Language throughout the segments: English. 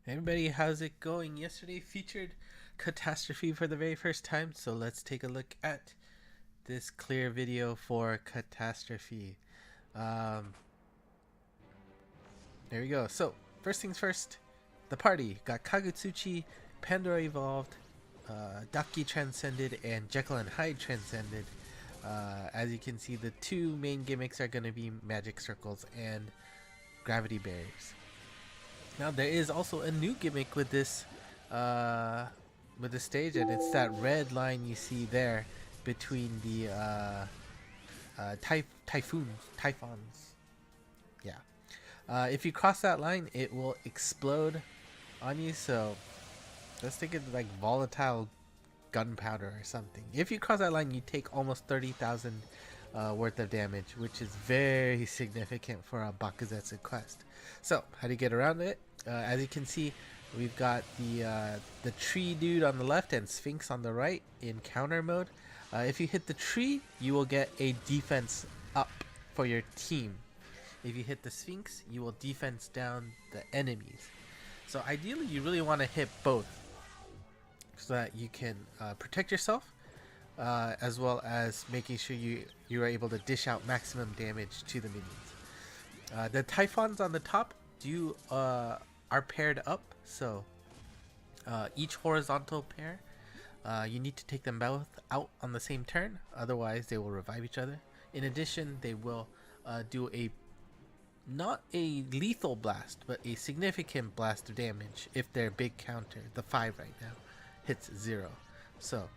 Hey everybody, how's it going? Yesterday featured Catastrophe for the very first time, so let's take a look at this clear video for Catastrophe. Um, there we go. So, first things first, the party got Kagutsuchi, Pandora Evolved, Daki Transcended, and Jekyll and Hyde Transcended. As you can see, the two main gimmicks are going to be Magic Circles and Gravity Barriers. Now there is also a new gimmick uh, with this stage, and it's that red line you see there between the typhoons. Yeah. If you cross that line, it will explode on you. So let's think of like volatile gunpowder or something. If you cross that line, you take almost 30,000 worth of damage, which is very significant for a Bakuzetsu quest. So, how do you get around it? As you can see, we've got the tree dude on the left and Sphynx on the right in counter mode. If you hit the tree, you will get a defense up for your team. If you hit the Sphynx, you will defense down the enemies. So ideally, you really want to hit both, so that you can protect yourself, as well as making sure you are able to dish out maximum damage to the minions. The Typhons on the top are paired up, so each horizontal pair, you need to take them both out on the same turn, otherwise they will revive each other. In addition, they will do not a lethal blast, but a significant blast of damage if their big counter, the 5 right now, hits 0. So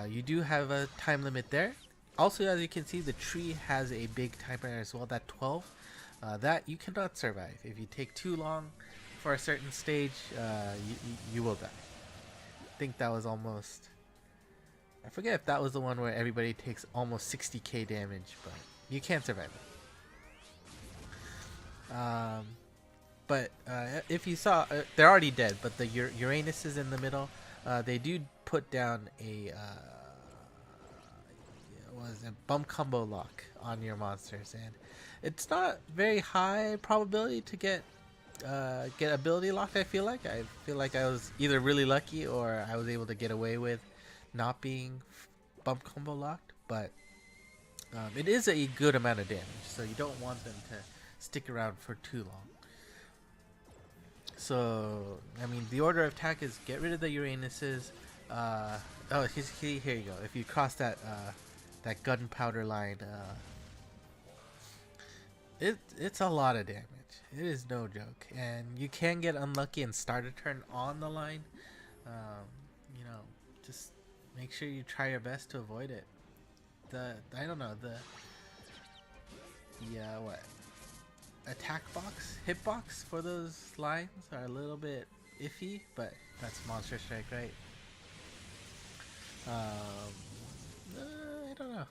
you do have a time limit there. Also, as you can see, the tree has a big timer as well, that 12. That you cannot survive. If you take too long for a certain stage, you will die. I think that was almost... I forget if that was the one where everybody takes almost 60k damage, but you can't survive it. But if you saw, they're already dead, but the Uranus is in the middle. They do put down a bump combo lock on your monsters, and it's not very high probability to get ability locked. I feel like I was either really lucky or I was able to get away with not being bump combo locked, but it is a good amount of damage, so you don't want them to stick around for too long. So, I mean, the order of attack is get rid of the Uranuses. Here you go. If you cross that that gunpowder line, it's a lot of damage. It is no joke, and you can get unlucky and start a turn on the line. You know, just make sure you try your best to avoid it. I don't know, the what attack box, hitbox for those lines are a little bit iffy, but that's Monster Strike, right? I don't know.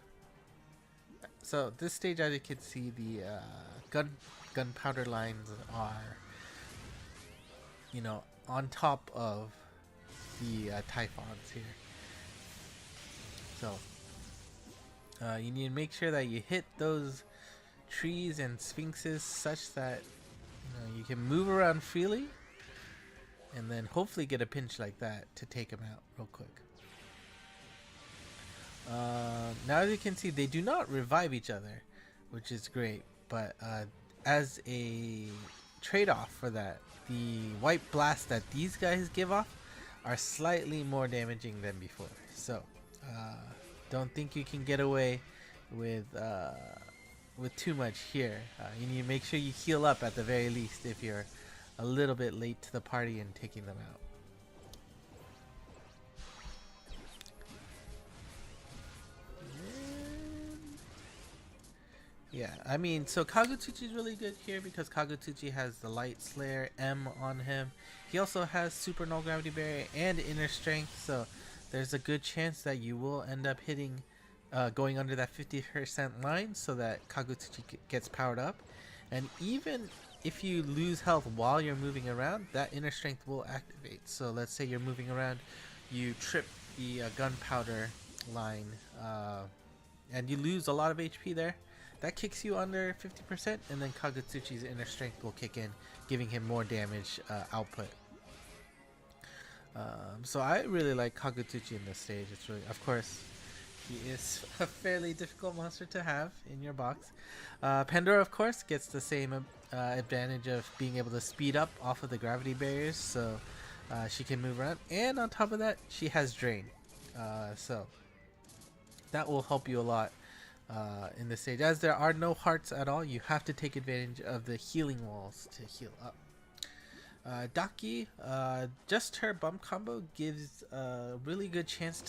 So this stage, as you can see, the gunpowder lines are, on top of the Typhons here. So you need to make sure that you hit those trees and sphinxes such that you can move around freely, and then hopefully get a pinch like that to take them out real quick. Now, as you can see, they do not revive each other, which is great, but as a trade-off for that, the white blast that these guys give off are slightly more damaging than before. So don't think you can get away with too much here. You need to make sure you heal up at the very least if you're a little bit late to the party and taking them out. Yeah, I mean, so Kagutsuchi is really good here because Kagutsuchi has the Light Slayer M on him. He also has Super Null Gravity Barrier and Inner Strength, so there's a good chance that you will end up hitting, going under that 50% line so that Kagutsuchi gets powered up. And even if you lose health while you're moving around, that Inner Strength will activate. So let's say you're moving around, you trip the Gunpowder Line, and you lose a lot of HP there. That kicks you under 50%, and then Kagutsuchi's Inner Strength will kick in, giving him more damage output. So I really like Kagutuchi in this stage. It's really, of course, he is a fairly difficult monster to have in your box. Pandora, of course, gets the same advantage of being able to speed up off of the gravity barriers, so she can move around. And on top of that, she has Drain. So that will help you a lot in this stage. As there are no hearts at all, you have to take advantage of the healing walls to heal up. Daki, just her bump combo gives a really good chance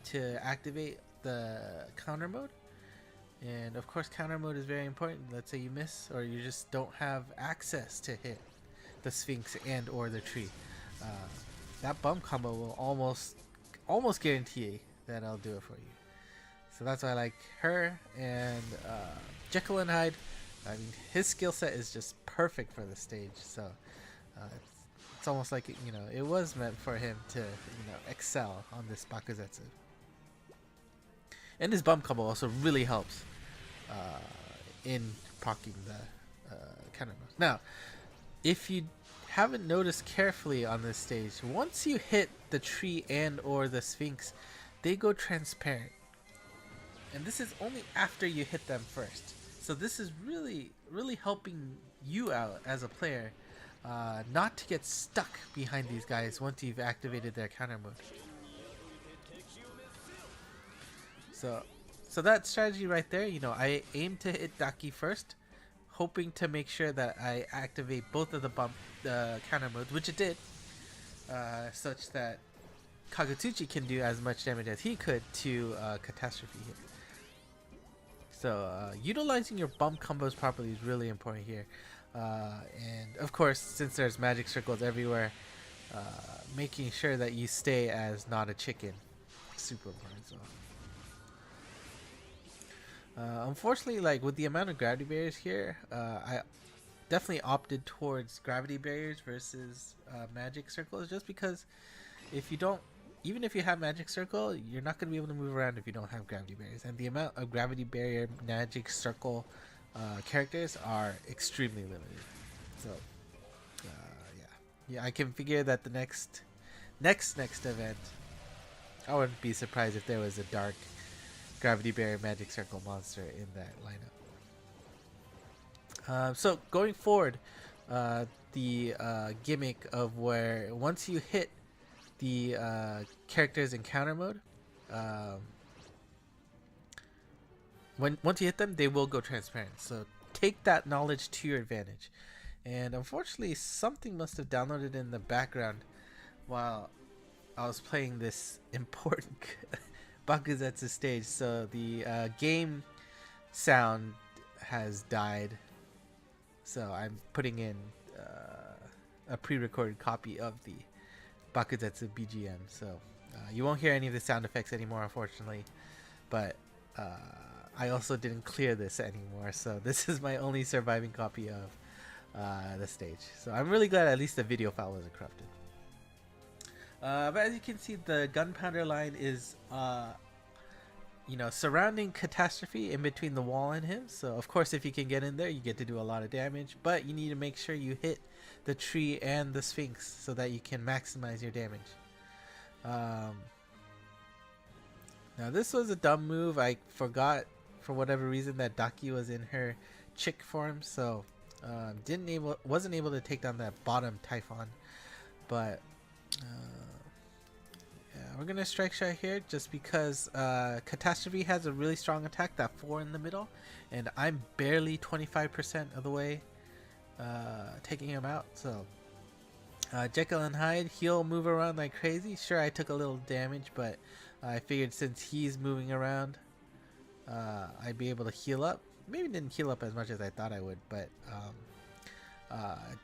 to activate the counter mode. And of course counter mode is very important. Let's say you miss or you just don't have access to hit the Sphynx and or the tree. That bump combo will almost guarantee that I'll do it for you. So that's why I like her. And Jekyll and Hyde, I mean, his skill set is just perfect for the stage. So it's almost like, you know, it was meant for him to, you know, excel on this Bakuzetsu. And his bump combo also really helps in proccing the counter move. Now, if you haven't noticed carefully on this stage, once you hit the tree and or the Sphynx, they go transparent. And this is only after you hit them first. So this is really helping you out as a player, not to get stuck behind these guys once you've activated their counter mode. So that strategy right there, you know, I aim to hit Daki first, hoping to make sure that I activate both of the counter modes, which it did, such that Kagutuchi can do as much damage as he could to Catastrophe here. So utilizing your bump combos properly is really important here. And of course, since there's magic circles everywhere, making sure that you stay as not a chicken, super important. So unfortunately, like with the amount of gravity barriers here, I definitely opted towards gravity barriers versus magic circles, just because if you don't, even if you have magic circle, you're not going to be able to move around if you don't have gravity barriers. And the amount of gravity barrier magic circle characters are extremely limited. So yeah, I can figure that the next event, I wouldn't be surprised if there was a dark gravity barrier magic circle monster in that lineup. So going forward, the gimmick of where once you hit the characters in counter mode, once you hit them, they will go transparent. So take that knowledge to your advantage. And unfortunately, something must have downloaded in the background while I was playing this important Bakuzetsu stage. So the game sound has died. So I'm putting in a pre-recorded copy of the Bakuzetsu BGM. So you won't hear any of the sound effects anymore, unfortunately. But I also didn't clear this anymore. So this is my only surviving copy of the stage. So I'm really glad at least the video file wasn't corrupted. But as you can see, the Gunpowder Line is, you know, surrounding Catastrophe in between the wall and him. So of course, if you can get in there, you get to do a lot of damage. But you need to make sure you hit the tree and the Sphynx so that you can maximize your damage. Now this was a dumb move. I forgot for whatever reason that Daki was in her chick form, so wasn't able to take down that bottom Typhoon. But yeah, we're gonna strike shot here just because Catastrophe has a really strong attack, that 4 in the middle, and I'm barely 25% of the way taking him out. So Jekyll and Hyde, he'll move around like crazy. Sure, I took a little damage, but I figured since he's moving around, I'd be able to heal up. Maybe didn't heal up as much as I thought I would, but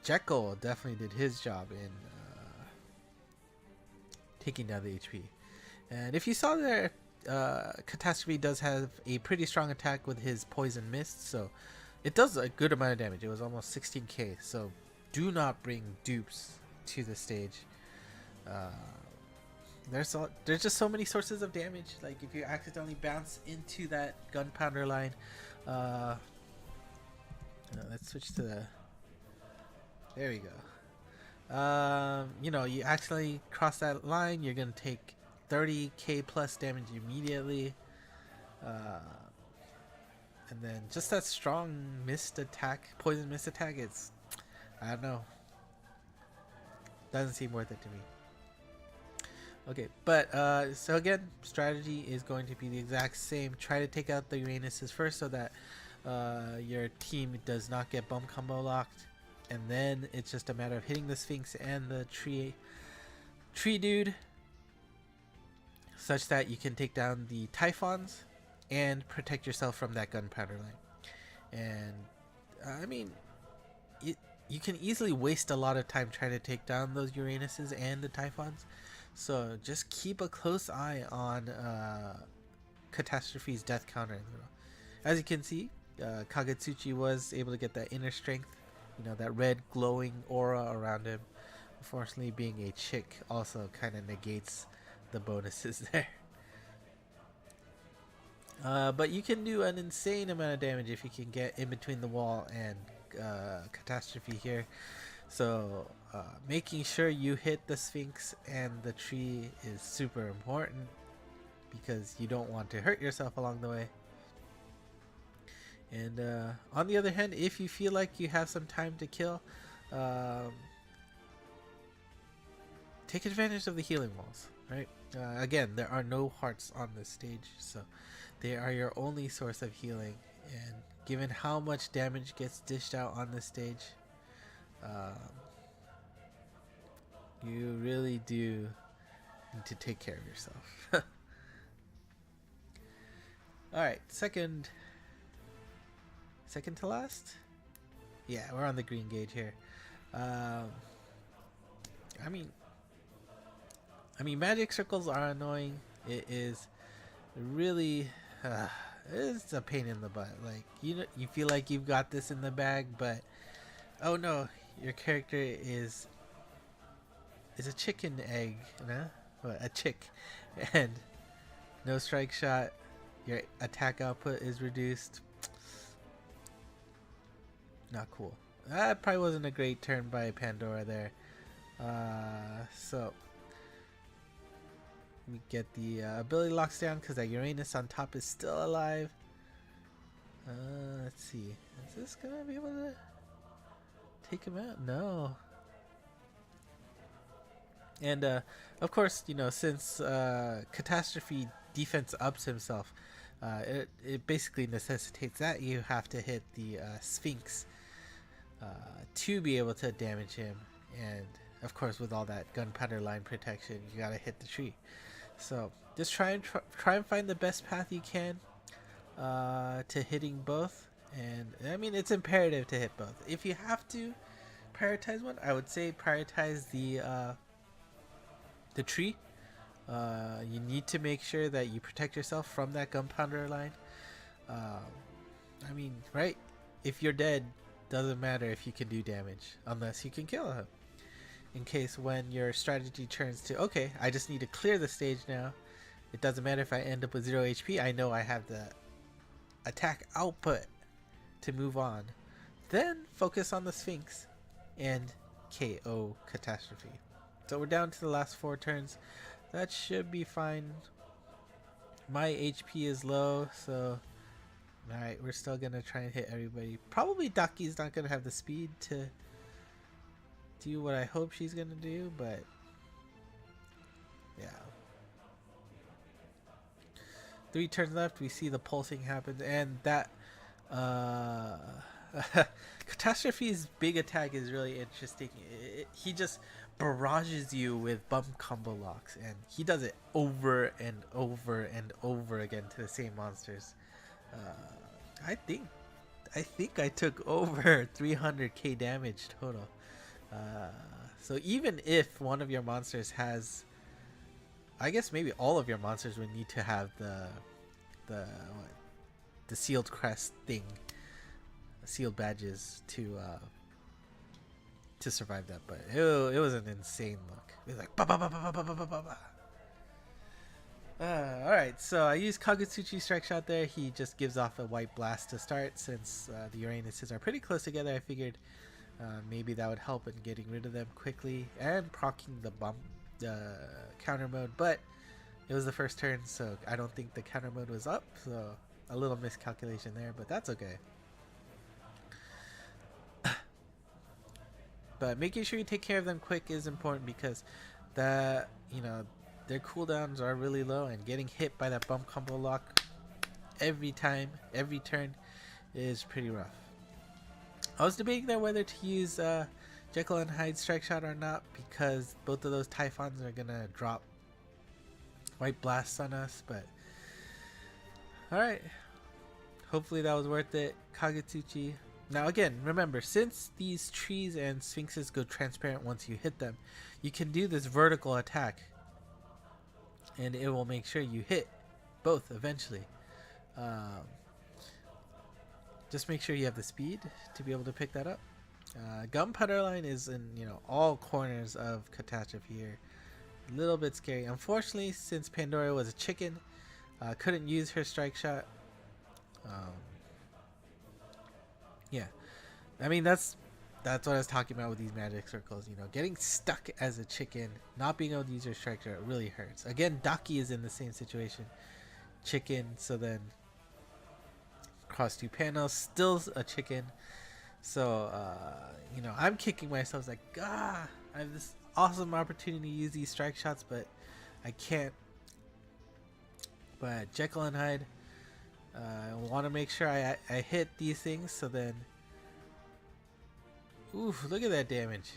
Jekyll definitely did his job in taking down the HP. And if you saw there, Catastrophe does have a pretty strong attack with his Poison Mist, so it does a good amount of damage. It was almost 16k, so do not bring dupes to the stage. There's just so many sources of damage. Like if you accidentally bounce into that Gunpowder Line, let's switch to the, there we go. You know, you accidentally cross that line, you're gonna take 30k plus damage immediately. And then just that strong mist attack, poison mist attack, it's, I don't know, doesn't seem worth it to me. Okay, but so again, strategy is going to be the exact same. Try to take out the Uranuses first so that your team does not get bump combo locked, and then it's just a matter of hitting the Sphynx and the tree dude, such that you can take down the Typhons and protect yourself from that Gunpowder Line. And I mean, you can easily waste a lot of time trying to take down those Uranuses and the Typhons. So just keep a close eye on Catastrophe's death counter. As you can see, Kagetsuchi was able to get that inner strength, you know, that red glowing aura around him. Unfortunately, being a chick also kind of negates the bonuses there. But you can do an insane amount of damage if you can get in between the wall and Catastrophe here. So making sure you hit the Sphynx and the tree is super important, because you don't want to hurt yourself along the way. And on the other hand, if you feel like you have some time to kill, take advantage of the healing walls, right? Again, there are no hearts on this stage, so they are your only source of healing. And given how much damage gets dished out on this stage, you really do need to take care of yourself. Alright, second to last? Yeah, we're on the green gauge here. I mean, magic circles are annoying. It is really, it's a pain in the butt. Like, you feel like you've got this in the bag, but oh no, your character is a chicken egg, you know? Well, a chick, and no strike shot. Your attack output is reduced. Not cool. That probably wasn't a great turn by Pandora there. So we get the ability locks down because that Uranus on top is still alive. Let's see. Is this gonna be able to take him out? No. And of course, you know, since Catastrophe defense ups himself, it basically necessitates that you have to hit the Sphynx to be able to damage him. And of course, with all that Gunpowder Line protection, you gotta hit the tree. So just try and find the best path you can to hitting both. And I mean, it's imperative to hit both. If you have to prioritize one, I would say prioritize the tree. You need to make sure that you protect yourself from that Gunpowder Line. I mean, right? If you're dead, doesn't matter if you can do damage unless you can kill him. In case when your strategy turns to, okay, I just need to clear the stage now. It doesn't matter if I end up with 0 HP. I know I have the attack output to move on. Then focus on the Sphynx and KO Catastrophe. So we're down to the last 4 turns. That should be fine. My HP is low, so alright, we're still gonna try and hit everybody. Probably Daki's not gonna have the speed to do what I hope she's gonna do, but yeah. 3 turns left, we see the pulsing happens, and that Catastrophe's big attack is really interesting. He just barrages you with bump combo locks, and he does it over and over and over again to the same monsters. I think I took over 300k damage total. So even if one of your monsters has, I guess maybe all of your monsters would need to have the sealed crest thing, sealed badges to survive that, but it was an insane look. It was like ba ba ba ba ba ba ba ba ba. Alright, so I used Kagetsuchi strike shot there. He just gives off a white blast to start. Since the Uranuses are pretty close together, I figured Maybe that would help in getting rid of them quickly and proccing the counter mode, but it was the first turn, so I don't think the counter mode was up, so a little miscalculation there, but that's okay. But making sure you take care of them quick is important because their cooldowns are really low, and getting hit by that bump combo lock every time, every turn is pretty rough. I was debating there whether to use Jekyll and Hyde Strike Shot or not, because both of those Typhons are gonna drop White Blasts on us, but alright. Hopefully that was worth it. Kagetsuchi. Now again, remember, since these trees and sphinxes go transparent once you hit them, you can do this vertical attack and it will make sure you hit both eventually. Just make sure you have the speed to be able to pick that up. Gunpowder Line is in all corners of Catastrophe here. A little bit scary. Unfortunately, since Pandora was a chicken, couldn't use her strike shot. Yeah, I mean that's what I was talking about with these magic circles. Getting stuck as a chicken, not being able to use your strike shot really hurts. Again, Daki is in the same situation. Chicken, so then cross 2 panels, still a chicken. So I'm kicking myself like, I have this awesome opportunity to use these strike shots, but I can't. But Jekyll and Hyde, I want to make sure I hit these things, so then oof, look at that damage.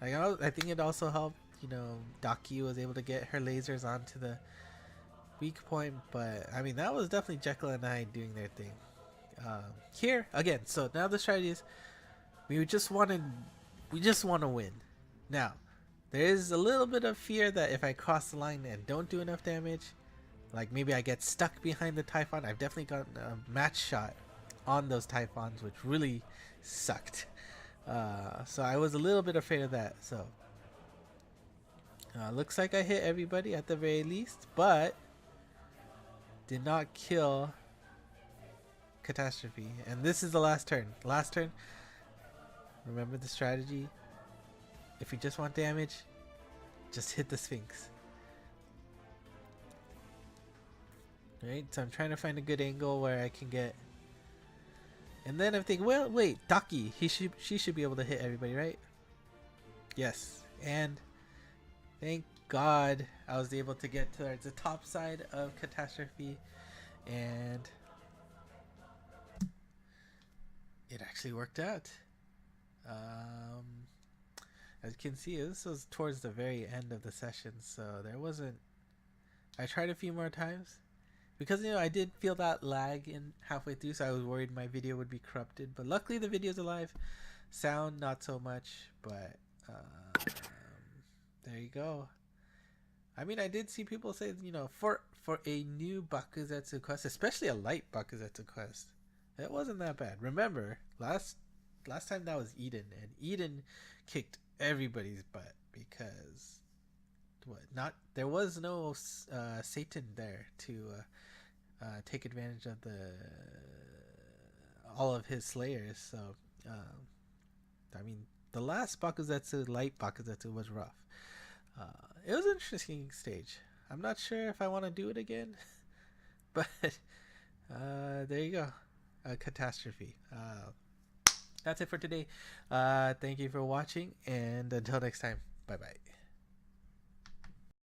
Like I think it also helped, Daki was able to get her lasers onto the weak point, but I mean that was definitely Jekyll and Hyde doing their thing. Here again, so now the strategy is we just want to win. Now there is a little bit of fear that if I cross the line and don't do enough damage, like maybe I get stuck behind the Typhon. I've definitely gotten a match shot on those Typhons, which really sucked. So I was a little bit afraid of that. So looks like I hit everybody at the very least, but did not kill Catastrophe. And this is the last turn. Last turn. Remember the strategy. If you just want damage, just hit the Sphynx. Right, so I'm trying to find a good angle where I can get, and then I'm thinking, well, wait, Daki, she should be able to hit everybody, right? Yes, and thank God I was able to get towards the top side of Catastrophe, and it actually worked out. As you can see, this was towards the very end of the session, so there wasn't. I tried a few more times. Because I did feel that lag in halfway through, so I was worried my video would be corrupted. But luckily the video's alive. Sound not so much, but there you go. I mean, I did see people say, for a new Bakuzetsu quest, especially a light Bakuzetsu quest, it wasn't that bad. Remember, last time that was Eden, and Eden kicked everybody's butt because there was no Satan there to take advantage of all of his slayers. So I mean, the last Bakuzetsu, light Bakuzetsu, was rough. It was an interesting stage. I'm not sure if I want to do it again, but there you go. Catastrophe. That's it for today. Thank you for watching, and until next time, bye bye.